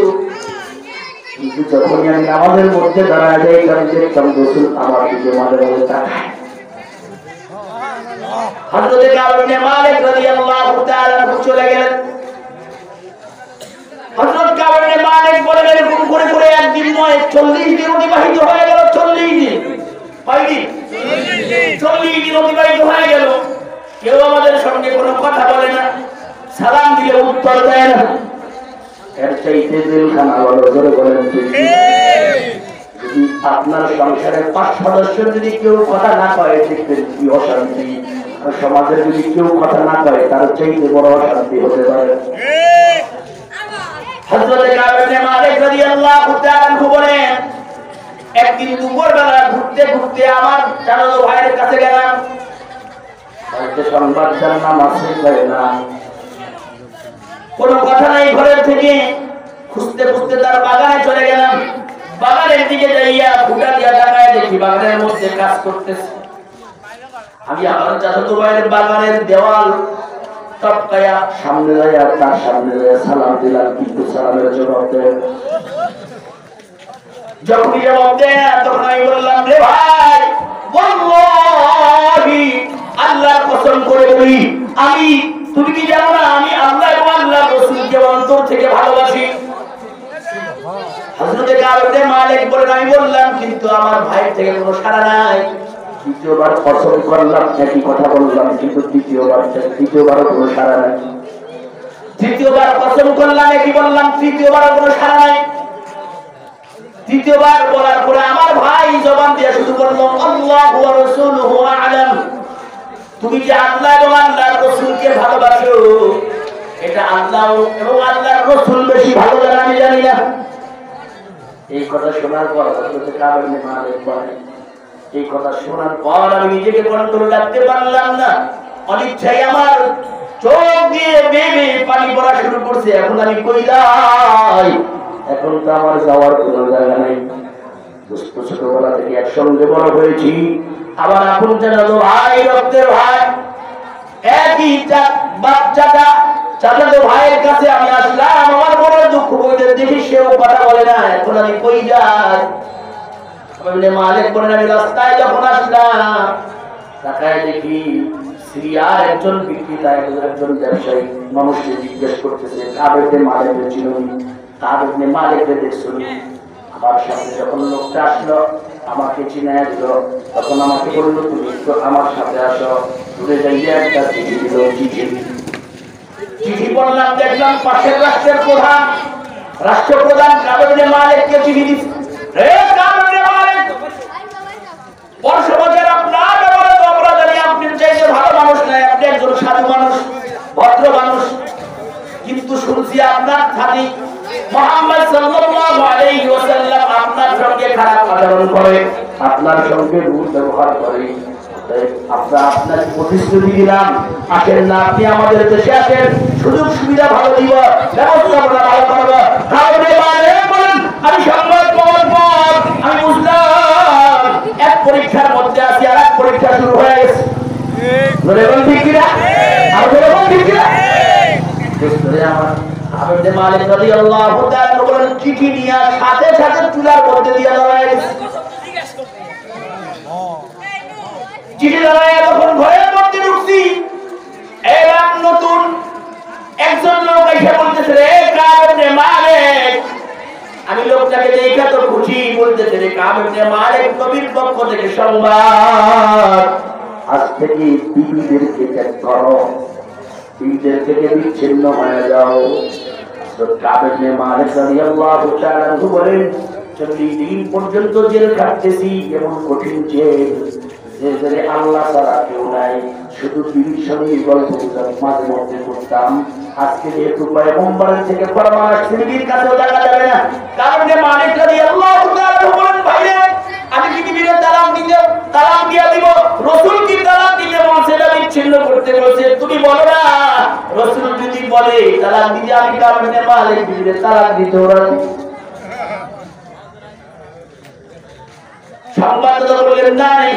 কিন্তু যখনই আমি নামাজের মধ্যে দাঁড়ায় যাই, আমি দেখতাম রাসূল আমার দিকে মাঝে মাঝে তাকায়। হযরত কাব ইবনে মালিক রাদিয়াল্লাহু তাআলা চলে গেলেন। হযরত কাব ইবনে মালিক বলেন, এরকম করে করে একদিন নয় 40 দিন অতিবাহিত হয়ে গেল। 40 দিন, কয়দিন? 40 দিন অতিবাহিত হয়ে গেল। কেউ আমাদের সঙ্গে কোনো কথা বলে না, সালাম দিলে উত্তর দেয় না। এর চাইতে জেলখানা বড় জোরে বলেন। যদি আপনার সংসারের 5 সদস্য যদি কেউ কথা না কয়, দেখবেন কি অশান্তি। আর সমাজে যদি কেউ কথা না কয়, তার চাইতে বড় অশান্তি হতে পারে। হযরত কাব ইবনে মালিক রাদিয়াল্লাহু তাআলা বলেন, একদিন দুপুরবেলা ঘুরতে ঘুরতে আমার চাচাতো ভাইয়ের কাছে গেলাম। হয়তো সংবাদ জানলাম আসে পারে না, কোনো কথা নাই। ঘরের থেকে খুঁজতে খুঁজতে তার বাগানে চলে গেলাম। বাগানের দিকে যাইয়া ফুটা দিয়া তাকায় দেখি বাগানের মধ্যে কাজ করতেছে। আমি আমার চাচাতো ভাইয়ের বাগানের দেওয়াল টপকায়া সামনে যাইয়া তার সামনে যাইয়া সালাম দিলাম, কিন্তু সালামের জবাব দেয়। যখনই জবাব দেয় তখন আমি বললাম, রে ভাই, ওয়াল্লাহি আল্লাহর কসম করে বলি, তুমি কি জানো না আমি আল্লাহ এবং আল্লাহর রাসূলকে অন্তর থেকে ভালোবাসি। হযরত কাব ইবনে মালিক বলেন, আমি বললাম, কিন্তু আমার ভাই থেকে কোনো সাড়া নাই। দ্বিতীয়বার কসম করলাম, একই কথা বললাম, কিন্তু তৃতীয়বারও কোনো সাড়া নাই। তৃতীয়বার কসম করলাম, একই বললাম, তৃতীয়বারও কোনো সাড়া নাই। তৃতীয়বার বলার পরে আমার ভাই জবান দিয়ে শুধু বলল, আল্লাহু ওয়া রাসূলুহু আ'লাম। তুমি যে আল্লাহ এবং আল্লাহর রাসূলকে ভালোবাসো, এটা আল্লাহ এবং আল্লাহর রাসূল বেশি ভালো জানে, আমি জানি না। এই কথা শোনার পর হযরত কাব ইবনে মালিক বলেন, এই কথা শোনার পর আমি নিজেকে কন্ট্রোল রাখতে পারলাম না। অনিচ্ছায় আমার চোখ দিয়ে বেবে পানি পড়া শুরু করছে। এখন আমি কই যাই? এখন তো আমার যাওয়ার কোনো জায়গা নাই। ছোটবেলা থেকে একসঙ্গে বড় হয়েছি, আবার আপন চাচাতো ভাই, রক্তের ভাই, একই বাচ্চাটা চাচাতো ভাইয়ের কাছে আমি আসলাম। আমার বড় দুঃখ বলতে দেখি সেও কথা বলে না। এখন আমি কই যাই? মালিক বলেন, আমি রাস্তায় যখন আসলাম তাকায় দেখি সিরিয়ার একজন বিক্রেতা, একজন ব্যবসায়ী মানুষকে জিজ্ঞেস করতেছে, কাব ইবনে মালিকের চিনি? কাব ইবনে মালিককে দেখছো? আমার সাথে যখন লোকটা আসলো, আমাকে চিনায় দিল, তখন আমাকে বললো, তুমি একটু আমার সাথে আসো। দূরে যাইয়া একটা চিঠি দিল। চিঠি পড়লাম, দেখলাম পাশের রাষ্ট্রের প্রধান, রাষ্ট্রপ্রধান কাব ইবনে মালিককে চিঠি দিচ্ছে। হে কাব ইবনে মালিক, বর্ষবছর আপনার ব্যাপারে তো আমরা জানি আপনি চাইতে ভালো মানুষ নাই, আপনি একজন সাধু মানুষ, ভদ্র মানুষ, কিন্তু শুনছি আপনার স্বামী মুহাম্মদ সাল্লাল্লাহু আলাইহি ওয়াসাল্লাম আপনার সঙ্গে খারাপ আচরণ করে, আপনার সঙ্গে রূঢ় ব্যবহার করে। আপনার প্রতিশ্রুতি দিলাম, আসেন না, আপনি আমাদের দেশে আসেন, সুযোগ সুবিধা ভালো দিব, ব্যবস্থাপনা ভালো করবো। আমি সংবাদ পাওয়ার পর আমি বুঝলাম এক পরীক্ষার মধ্যে আছি, আর এক পরীক্ষা শুরু হয়ে গেছে। ঠিক কিনা? আর ঠিক কিনা? মালিক রাদিয়াল্লাহু তাআলা বলেন, চিঠি নিয়ে সাথে সাথে চুলার মধ্যে দিয়ে দাঁড়ায় গেছে। চিঠি দাঁড়ায় যখন ঘরের মধ্যে ঢুকছি, এবার নতুন একজন লোক এসে বলতেছে, রে কাব ইবনে মালিক। আমি লোকটাকে দেখে তো বলতেছে কাব ইবনে মালিক নবীর পক্ষ থেকে সংবাদ, আজ থেকে বিবিদেরকে ত্যাগ করো, বিবিদের থেকে বিচ্ছিন্ন হয়ে যাও। তো কাব ইবনে মালিক রাদিয়াল্লাহু তাআলা বলেন 40 দিন পর্যন্ত জেল কাটতেছি, এমন কঠিন জেল যে আল্লাহ ছাড়া কেউ নাই, শুধু বিবির সঙ্গে গল্প মাঝে মধ্যে করতাম। আজকে যেহেতু পয়গম্বরের থেকে ফরমান আসছে বিবির কাছেও দেখা যাবে না। কারণ যে মালিক রাদিয়াল্লাহু তাআলা বলেন ভাইরে আমি কি বিবির তালাক দিতে তালাক দিয়া দিব? রাসূল কি তালাক দিতে বলছে না বিচ্ছিন্ন করতে বলছে? তুমি বলো না। রাসূল যদি বলে তালাক দিতে আমি কারণ যে মালিক বিবির তালাক দিতে রাজি। সংবাদ বলেন নাই,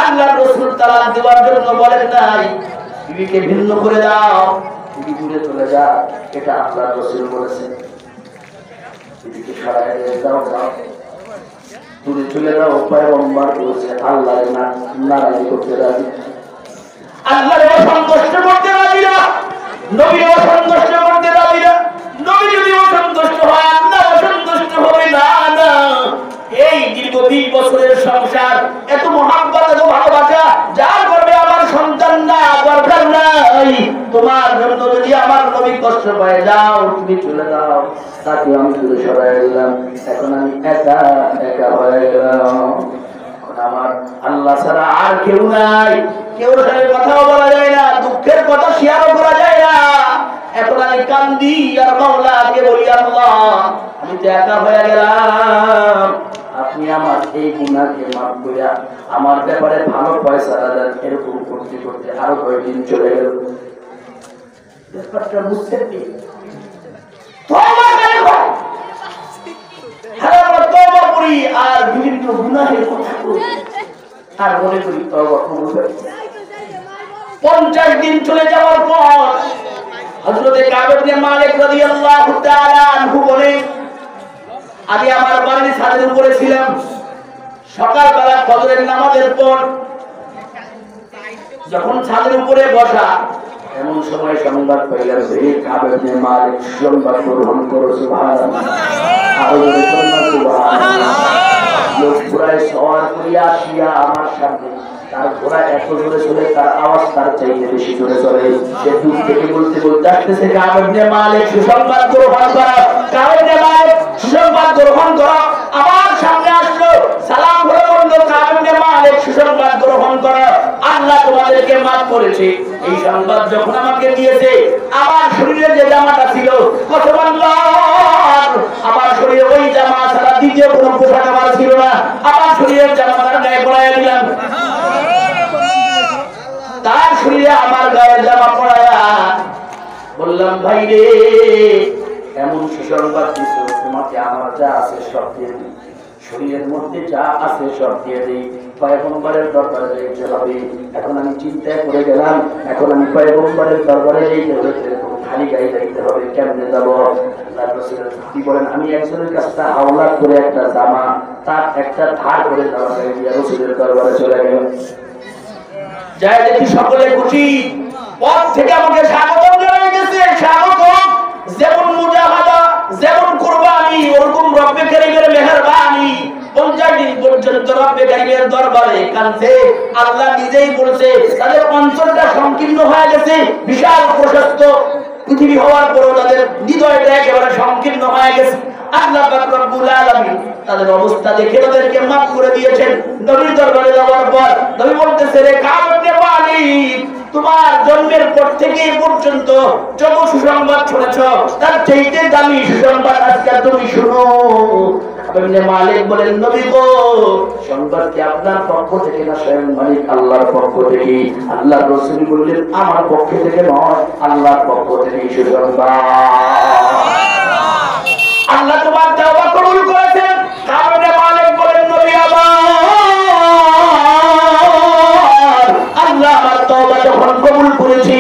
আল্লাহ রাসূল তালাক দেওয়ার জন্য বলেন নাই বিবিকে ভিন্ন করে দাও, বিবি দূরে চলে যা, এটা আল্লাহ রাসূল বলেছেন। বিবিকে সরায় দাও, দাও দূরে চলে যাও, পয়গম্বর বলেছে আল্লাহর নারাজি করতে রাজি, আল্লাহর অসন্তুষ্ট করতে রাজি না, নবীর অসন্তুষ্ট করতে রাজি না। নবী যদি অসন্তুষ্ট হয় আল্লাহ অসন্তুষ্ট হবে না। না, এই দীর্ঘ 20 বছরের সংসার, এত মহব্বত, এত ভালোবাসা যা করবে আমার সন্তান না, দরকার নাই। তোমার জন্য যদি আমার নবী কষ্ট পায় যাও, তুমি চলে যাও, তাকে আমি দূরে সরাই দিলাম। এখন আমি একা একা হয়ে গেলাম, আমার আল্লাহ ছাড়া আর কেউ নাই, কেউ সাথে কথাও বলা যায় না, দুঃখের কথা শেয়ারও করা যায় না। এখন আমি কান্দি আর মাওলাকে বলি আল্লাহ আমি তো একা হয়ে গেলাম, আপনি আমার এই গুনাহকে মাফ করে আমার ব্যাপারে ভালো পয়সা দেন। এরকম করতে করতে আরো কয়েকদিন চলে গেল। ব্যাপারটা বুঝছেন কি? তওবা করি আর বিভিন্ন গুনাহের কথা করি আর মনে করি তওবা কবুল হবে। 50 দিন চলে যাওয়ার পর হযরত কাব ইবনে মালিক রাদিয়াল্লাহু তাআলা আনহু বলেন আমি আমার বাড়ির ছাদের উপরে ছিলাম, সকালবেলা ফজরের নামাজের পর যখন ছাদের উপরে বসা, এমন সময় সংবাদ পাইলাম হে কাব ইবনে মালিক সংবাদ গ্রহণ করো, সুবহানাল্লাহ। আর বলে সুবহানাল্লাহ। লোক পুরাই সওয়ার করিয়া আসিয়া আমার সামনে, তার ঘোড়া এত জোরে চলে, তার আওয়াজ তার চাইতে বেশি জোরে চলে। সে দূর থেকে বলতে বলতে আসতেছে কাব ইবনে মালিক সুসংবাদ গ্রহণ করো, কাব ইবনে মালিক সুসংবাদ গ্রহণ করো। আমার সামনে আসলো, সালাম করে বলল কাব ইবনে মালিক সুসংবাদ গ্রহণ করো, আল্লাহ তোমাদেরকে মাফ করেছে। এই সংবাদ যখন আমাকে দিয়েছে, আমার শরীরে যে জামাটা ছিল, কসম আল্লাহর, আমার শরীরে ওই জামা ছাড়া দ্বিতীয় কোনো পোশাক আমার ছিল না। আমার শরীরের জামাটার গায়ে পরাইয়া দিলাম, তার শরীরে আমার গায়ে জামা পরাইয়া বললাম ভাই রে এমন সুসংবাদ দিচ্ছ, তোমাকে আমার যা আছে সব দিয়ে দিই, শরীরের মধ্যে যা আছে সব দিয়ে দিই, পয়গম্বরের দরবারে যেতে হবে। এখন আমি চিন্তায় পড়ে গেলাম, এখন আমি পয়গম্বরের দরবারে যেতে হবে, খালি গায়ে যাইতে হবে, কেমনে যাবো? আল্লাহর রাসূল কি বলেন, আমি একজনের কাছে হাওলাত করে একটা জামা, তার একটা ধার করে দেওয়া হয়ে গিয়ে রাসূলের দরবারে চলে গেল। যাই দেখি সকলে খুশি, পথ থেকে আমাকে স্বাগতম জানাইতেছে, স্বাগতম। যেমন মুজাহাদা, যেমন কুরবানি, ওরকম রব্বে কারীমের মেহেরবানি। 50 দিন পর্যন্ত রব্বে কারীমের দরবারে কাঁদছে। আল্লাহ নিজেই বলছে তাদের অন্তরটা সংকীর্ণ হয়ে গেছে, বিশাল প্রশস্ত পৃথিবী হওয়ার পরও তাদের হৃদয়টা একেবারে সংকীর্ণ হয়ে গেছে। আল্লাহ পাক রব্বুল আলামিন তাদের অবস্থা দেখে তাদেরকে মাফ করে দিয়েছেন। নবীর দরবারে যাওয়ার পর নবী বলতেছে রে কাব ইবনে মালিক, তোমার জন্মের পর থেকে পর্যন্ত যত সুসংবাদ শুনেছ তার চাইতে দামি সুসংবাদ আজকে তুমি শুনো। ইবনে মালিক বলেন নবী গো, সংবাদ কি আপনার পক্ষ থেকে না স্বয়ং মালিক আল্লাহর পক্ষ থেকে? আল্লাহর রাসূল বললেন আমার পক্ষ থেকে নয়, আল্লাহর পক্ষ থেকে সুসংবাদ। আল্লাহ তোমার তওবা কবুল করেছেন। কাব ইবনে মালিক বলেন নবী আমার, আল্লাহ আমার তওবা যখন কবুল করেছি,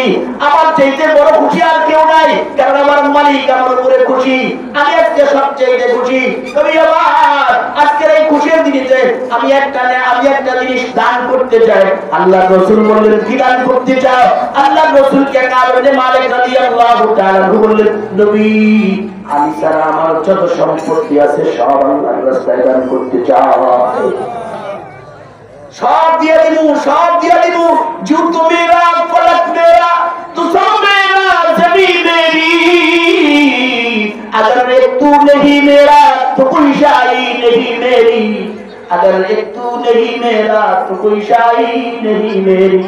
আমার চাইতে বড় খুশি আর কেউ নাই, কারণ আমার মালিক আমার উপরে খুশি, আমি আজকে সবচেয়ে খুশি। নবী আমার আজকের এই খুশির দিনে আমি একটা জিনিস দান করতে চাই। আল্লাহ রাসূল বললেন কি দান করতে চাও? আল্লাহ রাসূলকে কাব ইবনে মালিক রাদিয়াল্লাহু তাআলা বললেন, নবী আমি ছাড়া আমার যত সম্পত্তি আছে সব আল্লাহর রাস্তায় দান করতে চাই। सब दिया दिबू जो तू मेरा फलक मेरा तू सब मेरा जमीन मेरी अगर एक तू नहीं मेरा तो कोई शाही नहीं मेरी अगर एक तू नहीं मेरा तो कोई शाही नहीं मेरी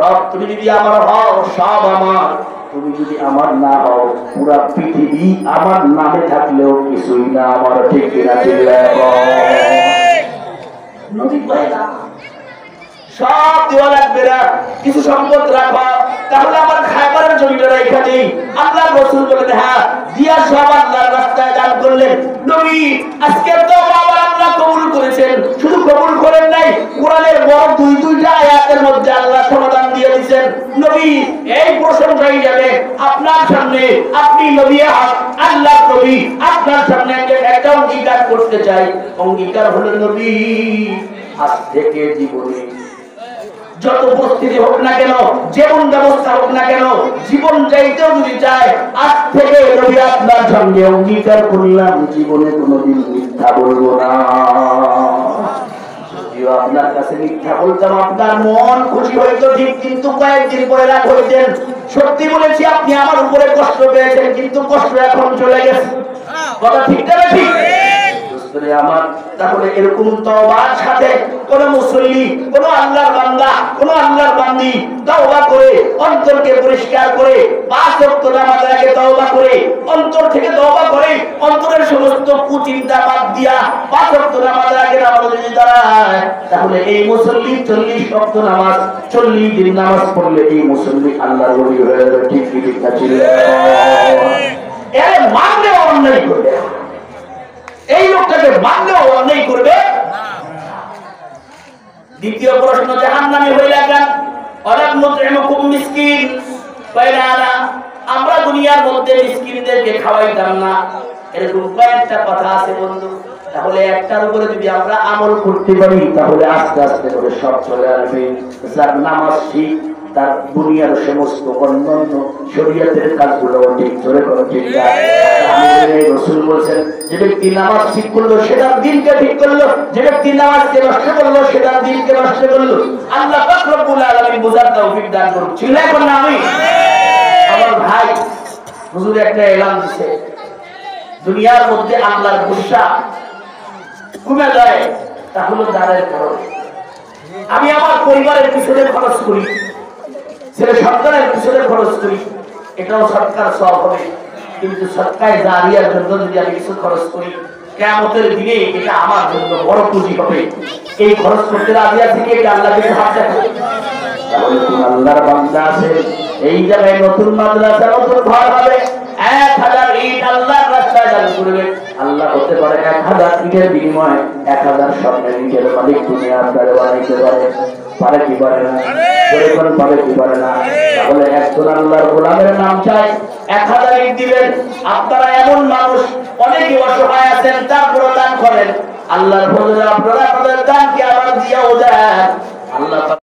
रब তুমি যদি আমার হও সব আমার তুমি যদি আমার না হও পুরো পৃথিবী আমার নামে থাকলেও কিছুই না আমার ঠিক কিনা চিল্লাও নবী বলেন সব দেওয়া লাগবে না কিছু সম্পদ রাখো তাহলে আমার খাবারের জমিটা রেখে দেই। আল্লাহ রাসূল বলেন হ্যাঁ দিয়া সব আল্লাহর রাস্তায় দান করলেন। নবী আজকে তো বাবা আল্লাহ কবুল করেছেন, শুধু কবুল করেন নাই কোরআনের বড় দুইটা আয়াতের মধ্যে আল্লাহ সমাধান দিয়ে দিয়েছেন। নবী এই প্রশংসাই যাবে আপনার সামনে, আপনি নবী আল্লাহ নবী আপনার সামনে একটা অঙ্গীকার করতে চাই। অঙ্গীকার হলো নবী আজ থেকে জীবনে যত পরিস্থিতি হোক না কেন, যেমন ব্যবস্থা হোক না কেন, জীবন চাইতেও যদি চায় আজ থেকে নবী আপনার সঙ্গে অঙ্গীকার করলাম জীবনে কোনোদিন মিথ্যা বলবো না। যদিও আপনার কাছে মিথ্যা বলতাম আপনার মন খুশি হইতো ঠিক, কিন্তু কয়েকদিন পরে রাগ হইতেন। সত্যি বলেছি আপনি আমার উপরে কষ্ট পেয়েছেন, কিন্তু কষ্ট এখন চলে গেছে। কথা ঠিক না ঠিক? আমার তাহলে এরকম তওবার সাথে কোন মুসল্লি, কোন আল্লাহর বান্দা, কোন আল্লাহর বান্দি তওবা করে অন্তরকে পরিষ্কার করে 5 ওয়াক্ত নামাজ আগে তওবা করে অন্তর থেকে তওবা করে অন্তরের সমস্ত কুচিন্তা বাদ দিয়া 5 ওয়াক্ত নামাজ আগে নামাজে দাঁড়ায়, তাহলে এই মুসল্লি 40 ওয়াক্ত নামাজ 40 দিন নামাজ পড়লে এই মুসল্লি আল্লাহর ওলি হয়ে যাবে। ঠিক ঠিক আছে এর মানলে অন্যায় করবে, এই লোকটাকে মানলেও অন্যায় করবে। দ্বিতীয় প্রশ্ন জাহান্নামী হইলা কেন? অনেক মুতইমুকুম মিসকিন কয়না আমরা দুনিয়ার মধ্যে মিসকিনদেরকে খাওয়াইতাম না, এরকম কয়েকটা কথা আছে বন্ধু। তাহলে একটার উপরে যদি আমরা আমল করতে পারি তাহলে আস্তে আস্তে করে সব চলে আসবে। যার নামাজ ঠিক তার দুনিয়ার সমস্ত অন্যান্য শরীয়তের কাজগুলো ঠিক ধরে করে ঠিক না। রাসূল বলেছেন যে ব্যক্তি নামাজ ঠিক করলো সেটা দিনকে ঠিক করলো, যে ব্যক্তি নামাজকে নষ্ট করলো সেটা দিনকে নষ্ট করলো। আল্লাহ পাক রব্বুল আলামিন বুঝার তৌফিক দান করুন। চিল্লায় কোন আমি আমার ভাই হুজুর একটা এলান দিয়েছে, দুনিয়ার মধ্যে আল্লাহর গুসা কমে যায় তাহলে দাঁড়ের কারণে। আমি আমার পরিবারের পিছনে খরচ করি, ছেলে সন্তানের পিছনে খরচ করি, এটাও সরকার সব হবে, কিন্তু সরকারি জারিয়ার জন্য যদি আমি কিছু খরচ করি কিয়ামতের দিনে এটা আমার জন্য বড় পুঁজি হবে। এই খরচ করতে রাজি আছি কি আল্লাহকে হাত দেখো? তাহলে কোন আল্লাহর বান্দা আছে এই জায়গায় নতুন মাদ্রাসা নতুন ঘর হবে 1000 ইট আল্লাহর রাস্তায় দান করবে। আল্লাহ হতে পারে 1000 ইটের বিনিময়ে 1000 স্বর্ণের ইটের মালিক দুনিয়ার দরবারে বানাইতে পারে। পারে কি পারে না? পরিকল্পনা পারে কি পারে না? তাহলে একজন আল্লাহর গোলামের নাম চাই 1000 ইট দিবেন। আপনারা এমন মানুষ অনেকে অসহায় আছেন তারপরে দান করেন। আল্লাহর ফজলে আপনারা আপনাদের দানকে আবার দিয়াও দেন। আল্লাহ